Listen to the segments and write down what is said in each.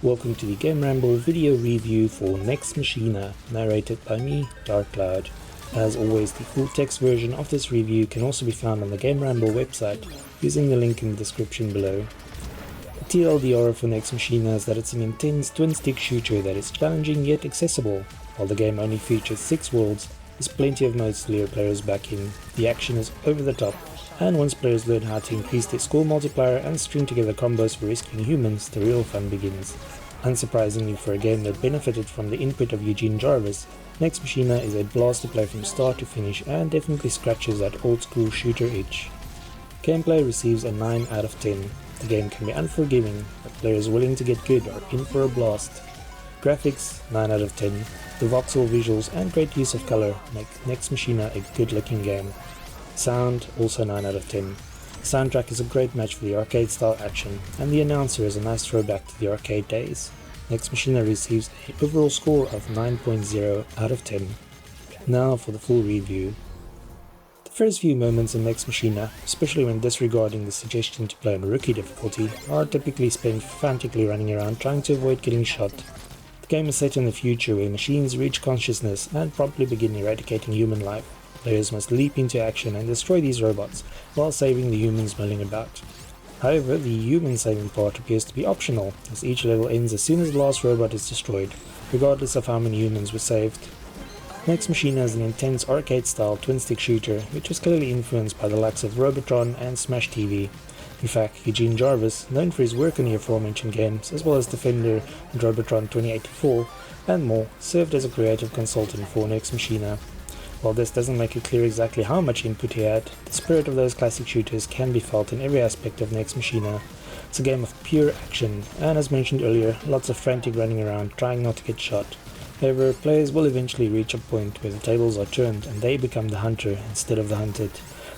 Welcome to the GAMERamble video review for Nex Machina, narrated by me, Dark Cloud. As always, the full text version of this review can also be found on the GAMERamble website using the link in the description below. The TLDR for Nex Machina is that it's an intense twin-stick shooter that is challenging yet accessible. While the game only features 6 worlds, there's plenty of modes to lure players back in. The action is over the top, and once players learn how to increase their score multiplier and string together combos for rescuing humans, the real fun begins. Unsurprisingly for a game that benefited from the input of Eugene Jarvis, Nex Machina is a blast to play from start to finish and definitely scratches that old school shooter itch. Gameplay receives a 9 out of 10. The game can be unforgiving, but players willing to get good are in for a blast. Graphics 9 out of 10. The voxel visuals and great use of color make Nex Machina a good looking game. Sound also 9 out of 10. The soundtrack is a great match for the arcade style action, and the announcer is a nice throwback to the arcade days. Nex Machina receives an overall score of 9.0 out of 10. Now for the full review. The first few moments in Nex Machina, especially when disregarding the suggestion to play on rookie difficulty, are typically spent frantically running around trying to avoid getting shot. The game is set in the future where machines reach consciousness and promptly begin eradicating human life. Players must leap into action and destroy these robots, while saving the humans milling about. However, the human saving part appears to be optional, as each level ends as soon as the last robot is destroyed, regardless of how many humans were saved. Nex Machina is an intense arcade-style twin-stick shooter, which was clearly influenced by the likes of Robotron and Smash TV. In fact, Eugene Jarvis, known for his work on the aforementioned games, as well as Defender and Robotron 2084, and more, served as a creative consultant for Nex Machina. While this doesn't make it clear exactly how much input he had, the spirit of those classic shooters can be felt in every aspect of Nex Machina. It's a game of pure action, and as mentioned earlier, lots of frantic running around trying not to get shot. However, players will eventually reach a point where the tables are turned and they become the hunter instead of the hunted.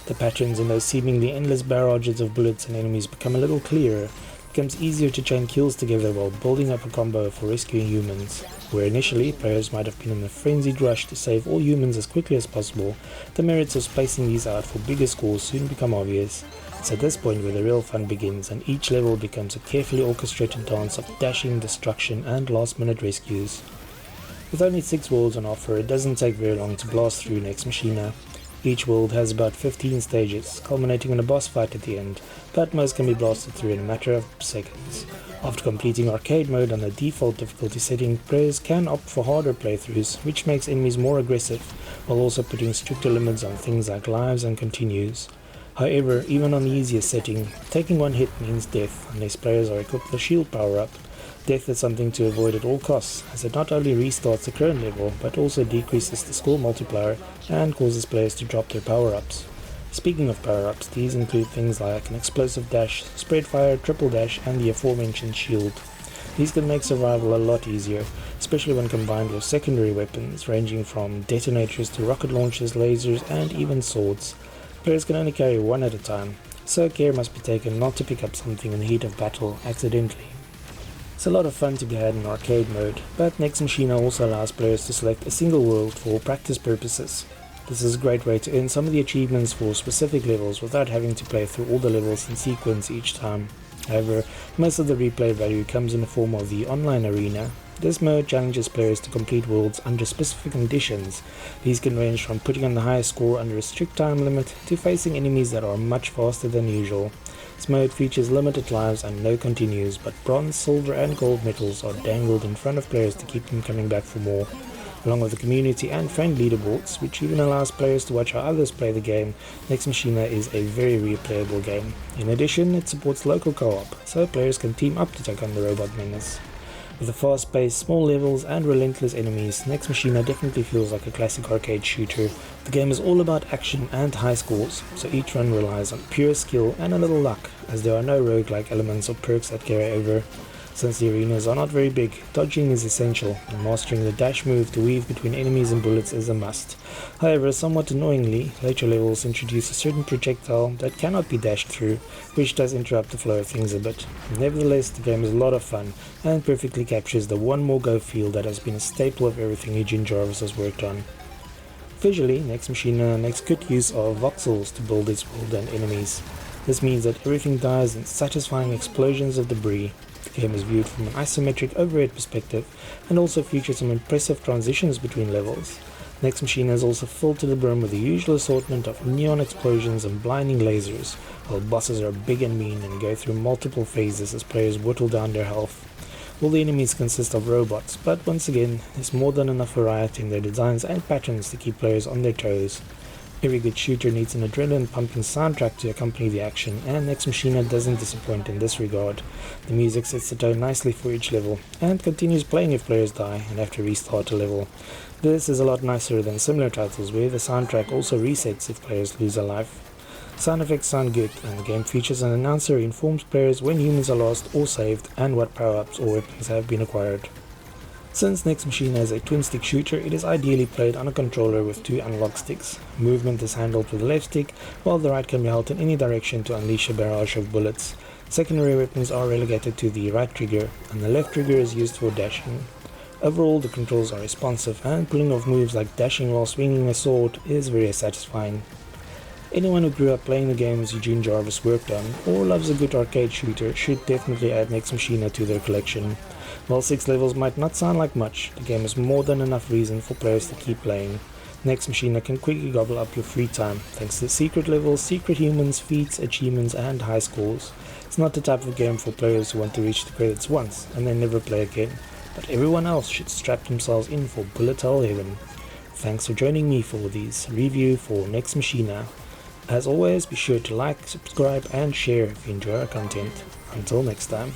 The patterns in those seemingly endless barrages of bullets and enemies become a little clearer. It becomes easier to chain kills together while building up a combo for rescuing humans. Where initially players might have been in a frenzied rush to save all humans as quickly as possible, the merits of spacing these out for bigger scores soon become obvious. It's at this point where the real fun begins and each level becomes a carefully orchestrated dance of dashing, destruction and last minute rescues. With only 6 worlds on offer, it doesn't take very long to blast through Nex Machina. Each world has about 15 stages, culminating in a boss fight at the end, but most can be blasted through in a matter of seconds. After completing arcade mode on the default difficulty setting, players can opt for harder playthroughs, which makes enemies more aggressive, while also putting stricter limits on things like lives and continues. However, even on the easiest setting, taking one hit means death unless players are equipped with a shield power-up. Death is something to avoid at all costs, as it not only restarts the current level, but also decreases the score multiplier and causes players to drop their power-ups. Speaking of power-ups, these include things like an explosive dash, spread fire, triple dash and the aforementioned shield. These can make survival a lot easier, especially when combined with secondary weapons ranging from detonators to rocket launchers, lasers and even swords. Players can only carry one at a time, so care must be taken not to pick up something in the heat of battle accidentally. It's a lot of fun to be had in arcade mode, but Nex Machina also allows players to select a single world for practice purposes. This is a great way to earn some of the achievements for specific levels without having to play through all the levels in sequence each time. However, most of the replay value comes in the form of the online arena. This mode challenges players to complete worlds under specific conditions. These can range from putting on the highest score under a strict time limit to facing enemies that are much faster than usual. This mode features limited lives and no continues, but bronze, silver and gold medals are dangled in front of players to keep them coming back for more. Along with the community and friend leaderboards, which even allows players to watch how others play the game, Nex Machina is a very replayable game. In addition, it supports local co-op, so players can team up to take on the robot menace. With the fast-paced, small levels and relentless enemies, Nex Machina definitely feels like a classic arcade shooter. The game is all about action and high scores, so each run relies on pure skill and a little luck, as there are no roguelike elements or perks that carry over. Since the arenas are not very big, dodging is essential, and mastering the dash move to weave between enemies and bullets is a must. However, somewhat annoyingly, later levels introduce a certain projectile that cannot be dashed through, which does interrupt the flow of things a bit. Nevertheless, the game is a lot of fun, and perfectly captures the one more go feel that has been a staple of everything Eugene Jarvis has worked on. Visually, Nex Machina makes good use of voxels to build its world and enemies. This means that everything dies in satisfying explosions of debris. The game is viewed from an isometric overhead perspective and also features some impressive transitions between levels. Nex Machina is also filled to the brim with the usual assortment of neon explosions and blinding lasers, while bosses are big and mean and go through multiple phases as players whittle down their health. All the enemies consist of robots, but once again, there's more than enough variety in their designs and patterns to keep players on their toes. Every good shooter needs an adrenaline-pumping soundtrack to accompany the action, and Nex Machina doesn't disappoint in this regard. The music sets the tone nicely for each level, and continues playing if players die and have to restart a level. This is a lot nicer than similar titles where the soundtrack also resets if players lose a life. Sound effects sound good, and the game features an announcer who informs players when humans are lost or saved and what power-ups or weapons have been acquired. Since Nex Machina is a twin-stick shooter, it is ideally played on a controller with 2 analog sticks. Movement is handled with the left stick, while the right can be held in any direction to unleash a barrage of bullets. Secondary weapons are relegated to the right trigger, and the left trigger is used for dashing. Overall, the controls are responsive, and pulling off moves like dashing while swinging a sword is very satisfying. Anyone who grew up playing the games Eugene Jarvis worked on, or loves a good arcade shooter, should definitely add Nex Machina to their collection. While 6 levels might not sound like much, the game is more than enough reason for players to keep playing. Nex Machina can quickly gobble up your free time, thanks to secret levels, secret humans, feats, achievements and high scores. It's not the type of game for players who want to reach the credits once and then never play again, but everyone else should strap themselves in for bullet hell heaven. Thanks for joining me for this review for Nex Machina. As always, be sure to like, subscribe and share if you enjoy our content. Until next time.